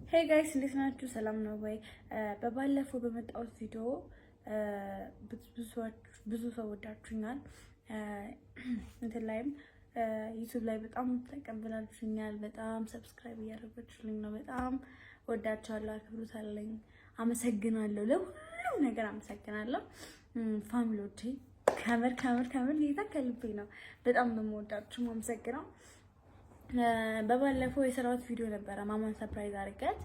ሄይ ጋይስ እንዴት ናችሁ? ሰላም ነው ወይ? በባለፈው በመጣሁት ቪዲዮ ብዙ ሰው ወዳችሁኛል። እንትን ላይም ዩቲዩብ ላይ በጣም ተቀብላችሁኛል። በጣም ሰብስክራይብ እያደረጋችሁልኝ ነው። በጣም ወዳችኋለሁ፣ አክብሩታለኝ። አመሰግናለሁ፣ ለሁሉም ነገር አመሰግናለሁ። ፋሚሊዎቼ ከምር ጌታ ከልቤ ነው። በጣም ነው የምወዳችሁ፣ አመሰግናለሁ። በባለፈው የሰራሁት ቪዲዮ ነበረ ማማን ሰርፕራይዝ አድርገት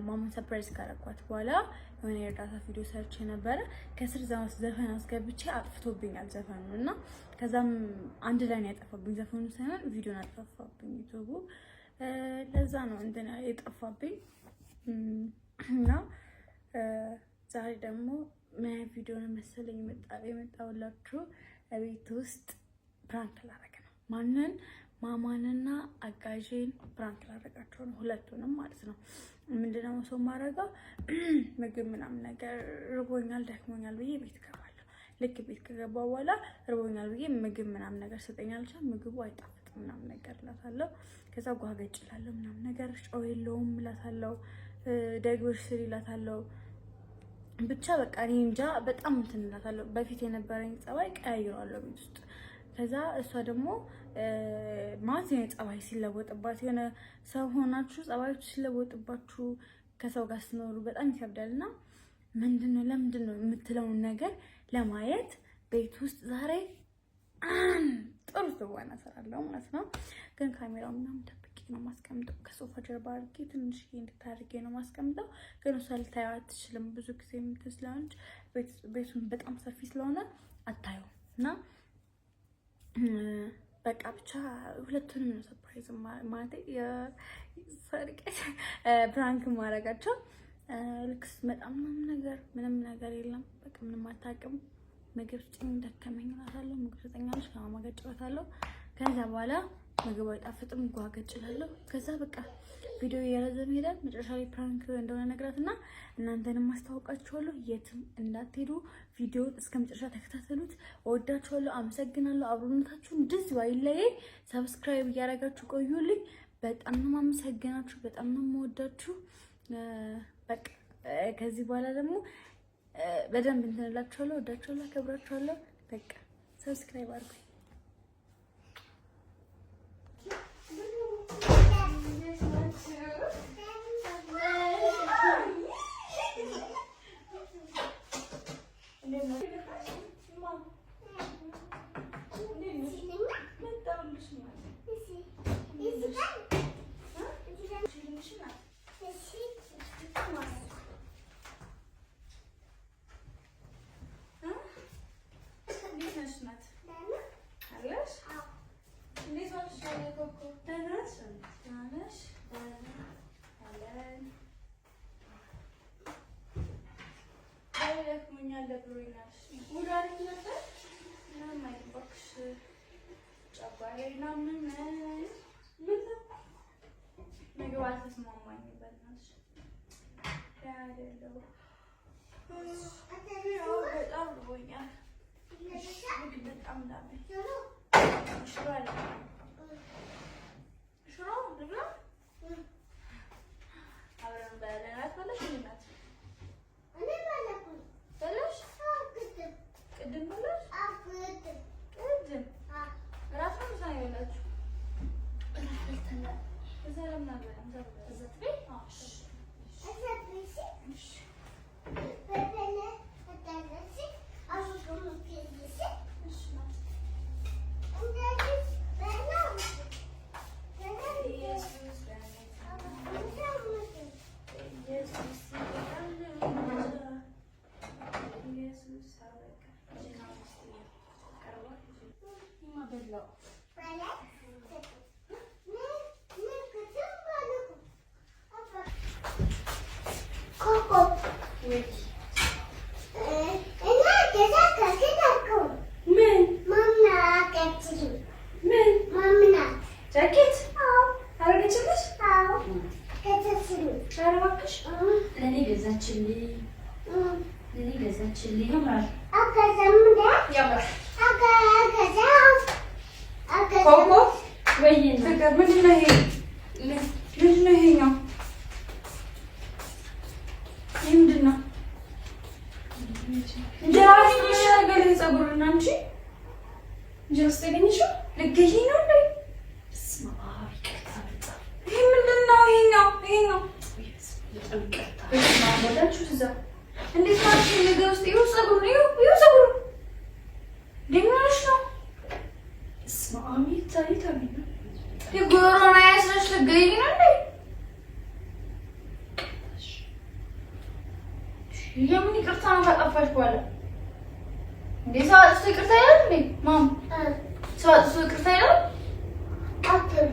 ማማን ሰርፕራይዝ ካረኳት በኋላ የሆነ የእርዳታ ቪዲዮ ሰርቼ ነበረ። ከስር ዘፈን አስገብቼ አጥፍቶብኛል ዘፈኑ እና ከዛም አንድ ላይ ነው ያጠፋብኝ። ዘፈኑ ሳይሆን ቪዲዮን አጠፋብኝ ዩቲዩብ። ለዛ ነው እንትን የጠፋብኝ እና ዛሬ ደግሞ ምን ቪዲዮ ነው መሰለኝ የመጣሁላችሁ። ቤት ውስጥ ፕራንክ ላደርግ ነው። ማማንና አጋዥን ፕራንክ ላደርጋቸው ነው፣ ሁለቱንም ማለት ነው። ምንድነው ሰው ማረጋው ምግብ ምናምን ነገር ርቦኛል ደክሞኛል ብዬ ቤት ገባለሁ። ልክ ቤት ከገባው በኋላ ርቦኛል ብዬ ምግብ ምናምን ነገር ሰጠኛለች። ምግቡ አይጣፍጥም ምናምን ነገር እላታለሁ። ከዛ ጓገጭ እላለሁ ምናምን ነገር ጨው የለውም እላታለሁ። ደግሞሽ ስሪ እላታለሁ። ብቻ በቃ እኔ እንጃ በጣም እንትን እላታለሁ። በፊት የነበረኝ ጸባይ ቀያይሯለሁ ቤት ውስጥ። ከዛ እሷ ደግሞ ማለት ነው ጸባይ ሲለወጥባት የሆነ ሰው ሆናችሁ ጸባዮች ሲለወጥባችሁ ከሰው ጋር ስትኖሩ በጣም ይከብዳልና ለምንድነው የምትለውን ነገር ለማየት ቤት ውስጥ ዛሬ ጥሩ ትወና እሰራለሁ ማለት ነው። ግን ካሜራው ምናምን ደብቄ ነው ማስቀምጠው። ከሶፋ ጀርባ አድርጌ ትንሽ እንድታርጌ ነው ማስቀምጠው። ግን እሷ ልታየው አትችልም። ብዙ ጊዜ የምትስላንች ቤቱን በጣም ሰፊ ስለሆነ አታየው እና በቃ ብቻ ሁለቱንም ነው ሰርፕራይዝ ማለት ፕራንክ ማረጋቸው። ልክ ስትመጣ ምንም ነገር የለም። በቃ ምንም አታውቅም። ምግብ ስጭኝ ደከመኝ እላታለሁ። ምግብ ሰጠኛለች፣ ከማማ ጋር እጫወታለሁ። ከዛ በኋላ ምግብ አይጣፍጥም፣ ጓገጭ እላለሁ። ከዛ በቃ ቪዲዮ እየረዘመ ሄዳል። መጨረሻ ላይ ፕራንክ እንደሆነ ነግራትና እናንተንም አስታውቃችኋለሁ። የትም እንዳትሄዱ፣ ቪዲዮ እስከ መጨረሻ ተከታተሉት። እወዳችኋለሁ፣ አመሰግናለሁ። አብሮነታችሁ እንደዚህ ባይለየ ሰብስክራይብ እያደረጋችሁ ቆዩልኝ። በጣም ነው የማመሰግናችሁ፣ በጣም ነው የምወዳችሁ። በቃ ከዚህ በኋላ ደግሞ በደንብ እንትን እላችኋለሁ። እወዳችኋለሁ፣ አከብራችኋለሁ። በቃ ሰብስክራይብ አድርጉ። ለኔ ገዛችልኝ ለኔ ገዛችልኝ ያምራል ያምራል ኮኮ ወይ ፍቅር ምንድን ነው ይሄ ምንድን ነው ይሄኛው ምንድን ነው እንጀራ ገለ ፀጉርና አንቺ እንጀራ ስተገኝሽው ልገዢ ነው እንዴ ስማ ይቅርታ በጣም ይሄ ምንድን ነው ይሄኛው በጣም ይቅርታ ማሞዳችሁ እዛ እንዴት ማለት ነገር ውስጥ ይኸው ፀጉር ደምኖሽ ነው ስማ ታሪታ የጎሮና ያስረሽ ልገዢ ነው እንዴ የምን ይቅርታ ነው ካጠፋሽ በኋላ እንዴ ሰው ይቅርታ ይላል እንዴ ማም ሰው ይቅርታ ይላል አጥር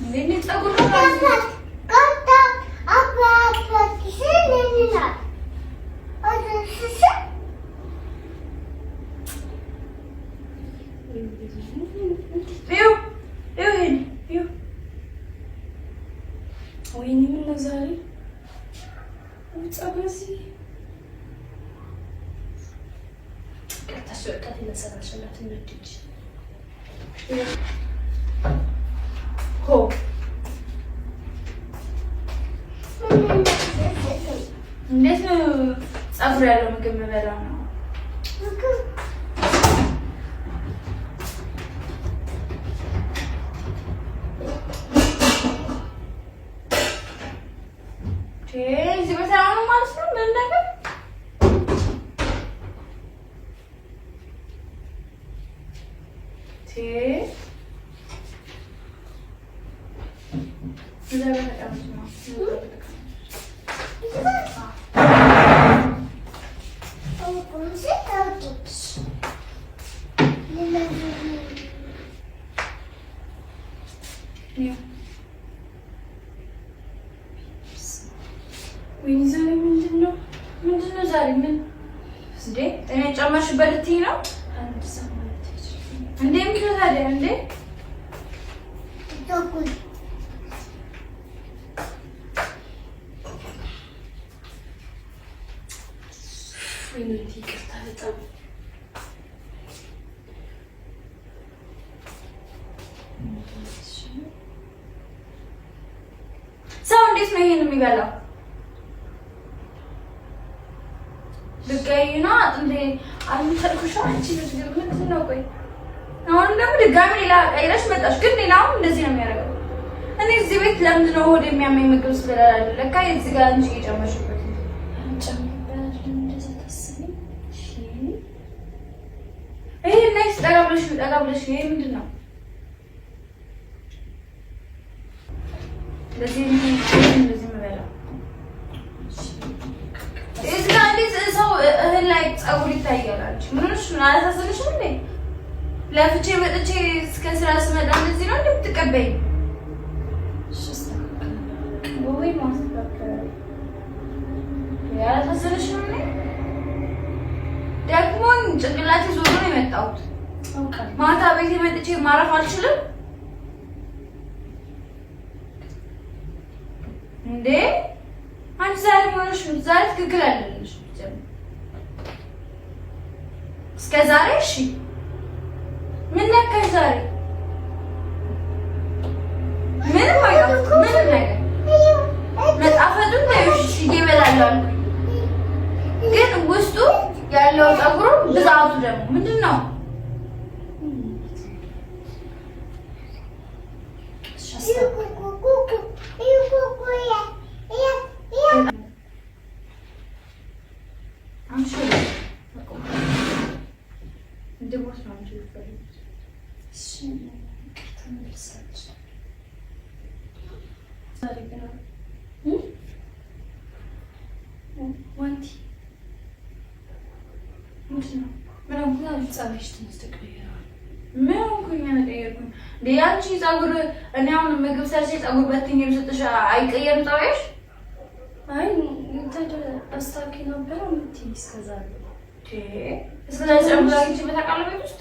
እንዴ ፀጉር ነው ካታ አባ ሲነኝና አደስሰ ይው ወይኔ ምን ነው ዛሬ ፀጉርሲ ቀጣሽ ይመሰላችኋል ትንድጅ ሆ እንዴት ነው ፀጉር ያለው ምግብ መበላ ነው እዚህ በሰላም ነው ማለት ነው ምን ነገር ወይኔ ዛሬ ምንድን ነው ዛሬ ምን እንዴ እኔ ጨመርሽበት ልትይ ነው እንዴ ምንድን ነው ታዲያ እንዴ ተኩል ወይኔ ይቅርታ በጣም ሰው እንዴት ነው ይሄን የሚበላው ልቀይና እንዴ አልተልኩሽ አንቺ ምንድን ነው ቆይ አሁን ደግሞ ድጋሚ ሌላ ቀይረሽ መጣሽ ግን ሌላውም እንደዚህ ነው የሚያደርገው እኔ እዚህ ቤት ለምንድን ነው ሆድ የሚያመኝ ምግብ ስለላ ለካ እዚህ ጋር እንጂ እየጨመርሽበት ይሄ ነክስ ጠጋብለሽ ይሄ ምንድን ነው እንደዚህ መበላ እዚህ ጋር እንዴት ሰው እህል ላይ ፀጉር ይታያል አንቺ ምን ሆነሽ ነው አላሳዝንሽም እንዴ ለፍቼ መጥቼ እስከ ስራ ስመጣ እንደዚህ ነው እንደምትቀበይኝ ወይ ማስተካከል ያላሳዝንሽም እንዴ ደግሞኝ ጭንቅላቴ ዞሮ ነው የመጣሁት ማታ ቤቴ መጥቼ ማረፍ አልችልም እንዴ አንቺ ዛሬ ሆነሽ ዛሬ ትክክል አይደለሽ እስከ ዛሬ እሺ ምን ነካሽ ዛሬ ምንም አይጣፍጥም ምንም ነገር መጣፈጡን ታዩሽ ይበላል ግን ውስጡ ያለው ፀጉሩ ብዛቱ ደግሞ ምንድን ነው አንቺ ፀጉር እኔ አሁን ምግብ ሰርቼ ፀጉር በትኜ ብሰጥሽ አይቀየርም ፀባይሽ? አይ አስታኪ ነበር እንትን እስከዛሬ እስከዛሬ ፀጉር አግኝቼ በታውቃለሁ ቤት ውስጥ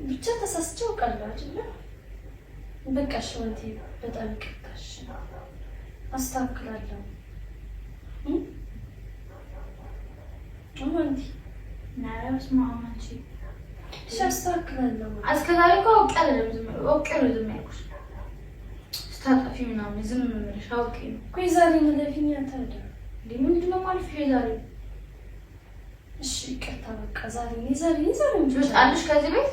ብቻ ተሳስቼ አውቃለሁ አይደለ? በቃ እሺ ወንቴ በጣም ይቅርታሽ አስተካክላለሁ ወንዲ ናራስ ማማንቺ ሻስተካክላለሁ አስከዛሬ እኮ ቀለለም ዝም ያልኩሽ ስታጣፊ ምናምን ዝም ብለሽ አውቄ ነው እኮ ዛሬ መለፊኛ ታዲያ ምንድን ነው ማለት ዛሬ እሺ ይቅርታ በቃ ዛሬ ትወጣለሽ ከዚህ ቤት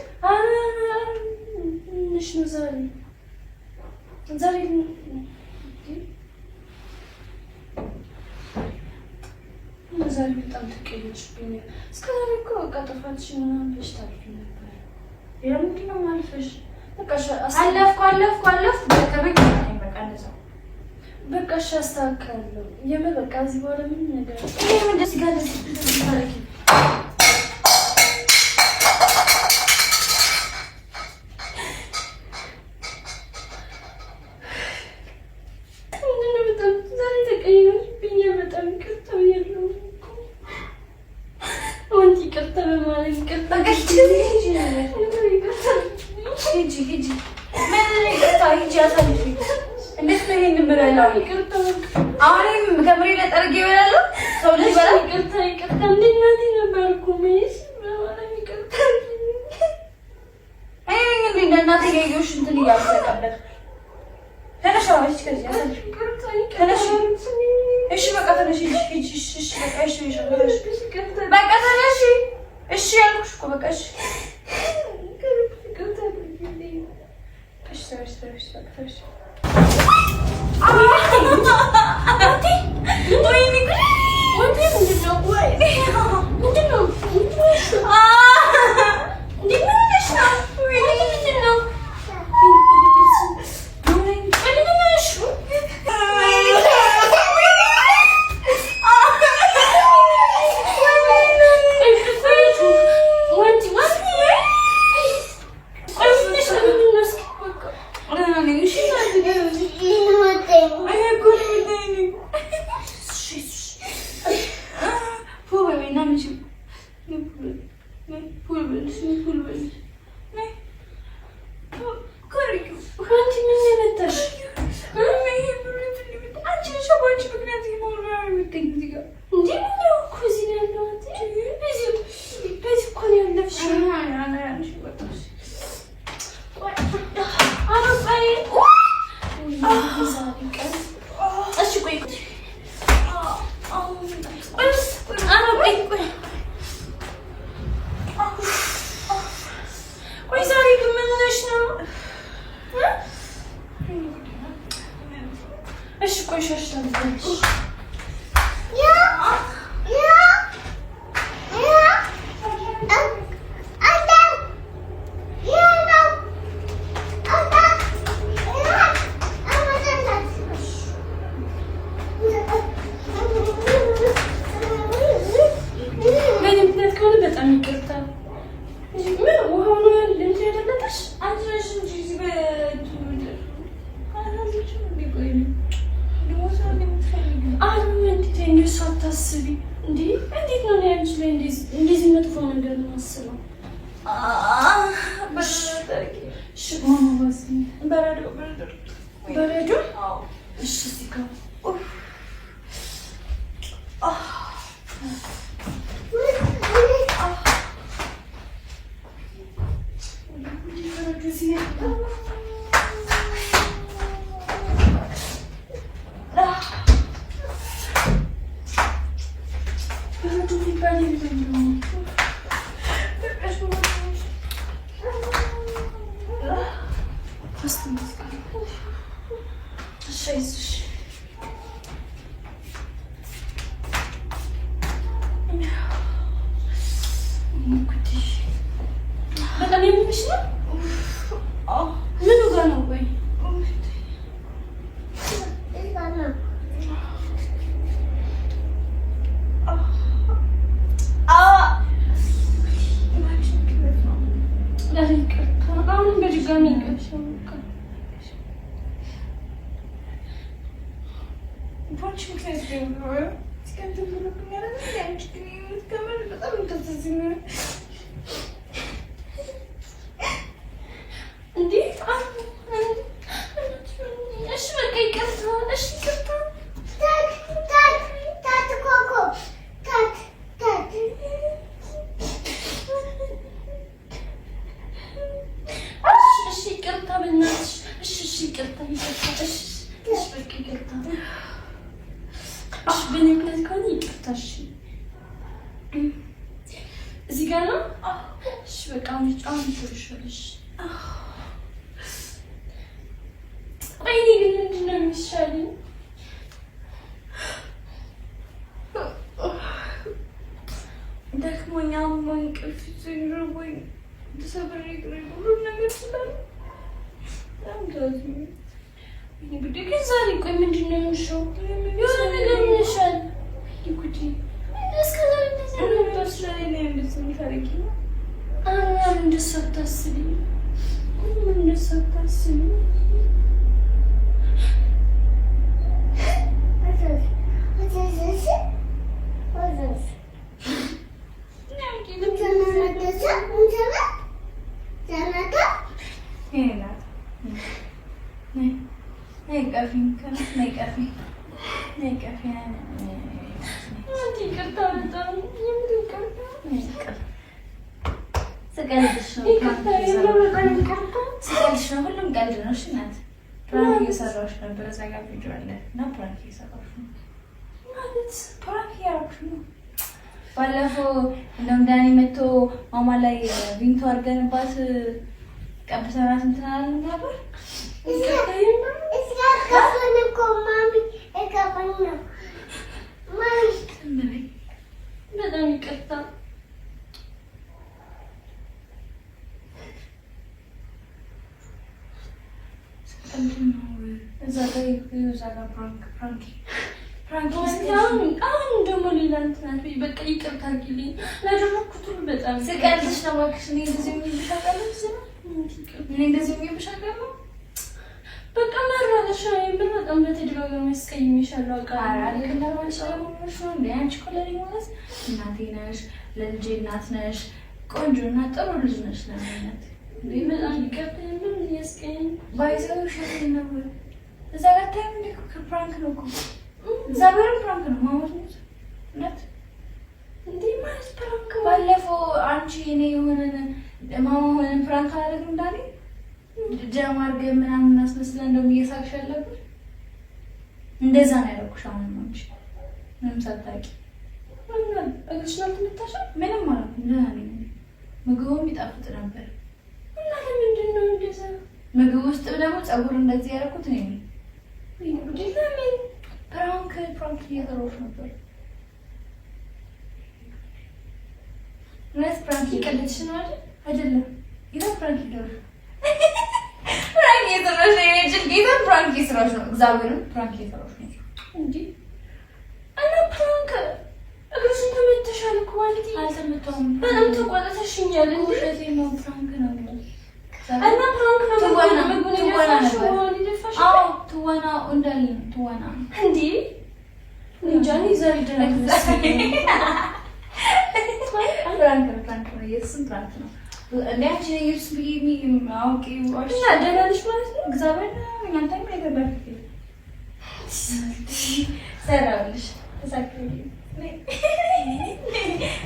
ትንሽ ነው ዛሬ በጣም ተቀየምሽብኝ እስከ ዛሬ እኮ በቃ ጥፋትሽን ምናምን ብለሽ ታልፊ ነበር ምንድን ነው ማለፍሽ በቃ አለፍኩ በከበኝ በቃ እንደዛ በቃ እሺ አስተካክላለሁ የምር በቃ እዚህ በኋላ ምንም ነገር ምን ደስ ይላል ታረቂ በእኔ ምክንያት ከሆነ ይቅርታ። እሺ እዚህ ጋር ነው። እሺ በቃ አሁን ትርሻለሽ። ወይኔ ግን ምንድን ነው የሚሻለኝ? ደክሞኛል። እንቅልፍ ሲርቦኝ ተሰብሬ ሁሉም ነገር ስላለ ግን ዛሬ ቆይ ምንድን ነው የምልሽው? የሆነ ነገር ይሻል ጉዲ እስከ ዛሬ እንደሱ አታስቢ። እንደሱ አታስቢ። ስቀልድሽ ነው። ሁሉም ቀልድ ነው። እሺ እናት ፕራንክ እየሰራሁሽ ነበር። እዛ ጋር ቪዲዮ አለ እና ፕራንክ እየሰራሁሽ ነው ማለት ፕራንክ እያደረኩሽ ነው። ባለፈው እንደውም ዳኒ መጥቶ ማማ ላይ ቪንቶ አድርገንባት ቀብተናት እንትን አላለም ነበር። በጣም ይቅርታ። እዛ ጋር አሁን ደግሞ ሌላ እንትን በቃ ይቅርታ አድርጊልኝ ላደረኩት ሁሉ በጣም ስቀልድሽ ነው እባክሽ። እኔ እንደዚህ የሚብሻ አውቃለሁ። በቃ መራለሽ ብር በጣም በተደጋጋሚ ያስቀይሜሻለሁ አውቃለሁ። አንቺ እኮ ለእኔ ማለት እናቴ ነሽ፣ ለልጄ እናት ነሽ፣ ቆንጆ እና ጥሩ ልጅ ነሽ። ለእናት በጣም ይቅርታ። ምን ያስቀይም ባይዘው ሸት ነው። እዛ ጋር ታይም እንደ ፕራንክ ነው እኮ እግዚአብሔርን ፕራንክ ነው ማለት ነው። እውነት እንዴ ማለት ፕራንክ ባለፈው አንቺ እኔ የሆነን ማማ ሆነን ፕራንክ አላደረግም እንዳለ ጀማ አድርገን ምናምን እናስመስለን እንደውም እየሳቅሽ ያለብሽ እንደዛ ነው ያደረኩሽ። አሁን ነው እንጂ ምንም ሳታውቂ እግርሽ ነው የምትመታሽው። ምንም ማለት ነው። ምግቡም ይጣፍጥ ነበር እና ለምንድን ነው እንደዛ? ምግብ ውስጥ ደግሞ ፀጉር እንደዚህ ያደረኩት ነው የሚል ለምን ፕራንክ እየሰራሁሽ ነበር። እውነት ፕራንክ እየቀለድሽ ነው አይደል? አይደለም ይሄ ፕራንክ ይደረግ ፕራንክ እየሰራሽ ነው። የእጅል ጌታ ፕራንክ እየሰራሽ ነው። እግዚአብሔርን ፕራንክ እየሰራሽ ነው እንዴ? እና ፕራንክ እግርሽን ተመተሻል እኮ ማለት አልተመታሁም። በጣም ተቆጥተሽኛል። ውሸቴ ነው። ፕራንክ ነው እና ፕራንክ ነው። ትወና ትወና እንዳለ ነው። ትወና እንዴ እንጃኒ ዛሬ ደረሰ። ፕራንክ ነው። የእሱም ፕራንክ ነው። እንዴት የዩስ ቢሚ አውቂ ወሽ እና ደላልሽ ማለት ነው። እግዚአብሔር እናንተ ከገባሽ ሰራልሽ ተሳክልኝ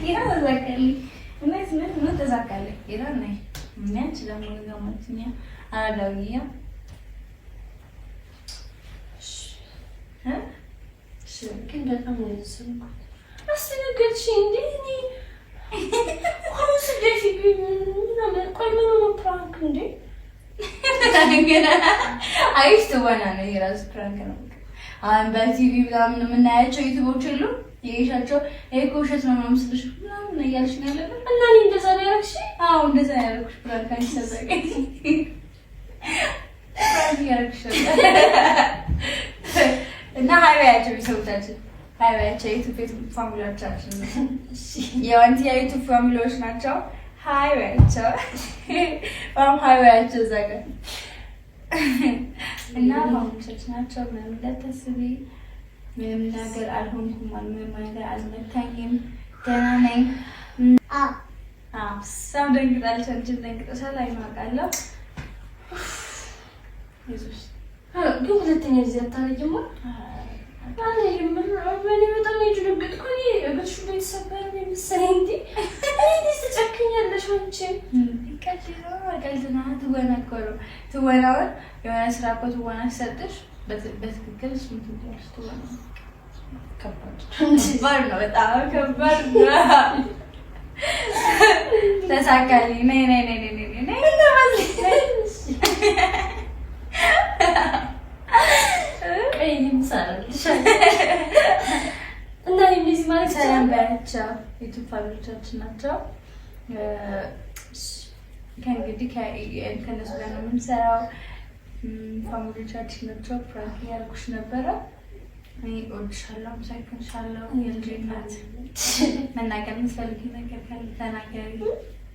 ይሄ ተዛከልኝ እና ምን ተዛከልኝ ይሄ ነው። ምን ስለምን ገመትኛ አላውያ ግን በጣም ነው የሰማሁት። አስነገርሽ እንዴ እኔ አሁን ስደፊ ምናምን ቆይ ምን ነው ፕራንክ እንዴ? አይሽ ትወና ነው የራስ ፕራንክ ነው። አሁን በቲቪ ምናምን የምናያቸው ዩቲዩቦች የሉ የይሻቸው እኮ ውሸት ነው መስልሽ ምናምን እያልሽ ነው ያለበት እና እኔ እንደዛ ነው ያደረግሽ? አዎ እንደዛ ያደረግሽ ፕራንክ አንሰበቀ ፕራንክ ያደረግሽ እና ሃይባያቸው ቢሰውታችን ሃይባያቸው ዩቲዩብ ፋሚሊዎቻችን የዋንቲ ዩቲዩብ ፋሚሊዎች ናቸው። ሃይባያቸው ሃይባያቸው ዘጋ እና ፋሚሊዎቻችን ናቸው። ምንም እንዳታስቢ፣ ምንም ነገር አልሆንኩም፣ ምንም ነገር አልመታኝም፣ ደህና ነኝ። ሰው ደንግጣለች፣ አንቺም ደንግጠሻል። አይማቃለሁ ኢየሱስ ግን ሁለተኛ ጊዜ አታረጅማ አለ የምር አበኔ በጣም እየደነገጥኩ እግርሽ ቤተሰበር ነው መሰለኝ። እንዴ እንዴት ተጨክኛለሽ አንቺ? ቀልድና ትወና እኮ ነው። ትወናውን የሆነ ስራ እኮ ትወና ሲሰጥሽ በትክክል እሱን ትወናለሽ። ትወና ከባድ ነው፣ በጣም ከባድ ነው። ተሳካልኝ። ነይ ነይ ነይ ነይ ነይ ነይ እና እንደዚህ ማለት ሰላም ባያቸው ዩቲዩብ ፋሚሊዎቻችን ናቸው። ከእንግዲህ ከእነሱ ጋር ነው የምንሰራው። ፋሚሊዎቻችን ናቸው። ፍራንክ ያልኩሽ ነበረ። እኔ እወድሻለሁ፣ ሳይሆንሻለሁ። የልጄ እናት መናገር የምትፈልጊው ነገር ካለ ተናገሪ።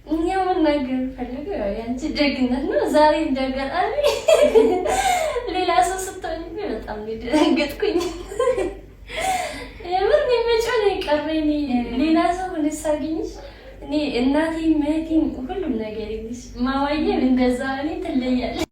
እኛ መናገር ፈልገው ያንቺ ደግነት ነው። ዛሬ እንደገጣሚ ሌላ ሰው ስትሆኝ በጣም ደነገጥኩኝ። የምር የሚመጪው ነው የቀረኝ። ሌላ ሰው ልሳገኝሽ እኔ እናቴ እህቴ ሁሉም ነገር ይልሽ ማዋዬ እንደዛ እኔ ትለያለሽ።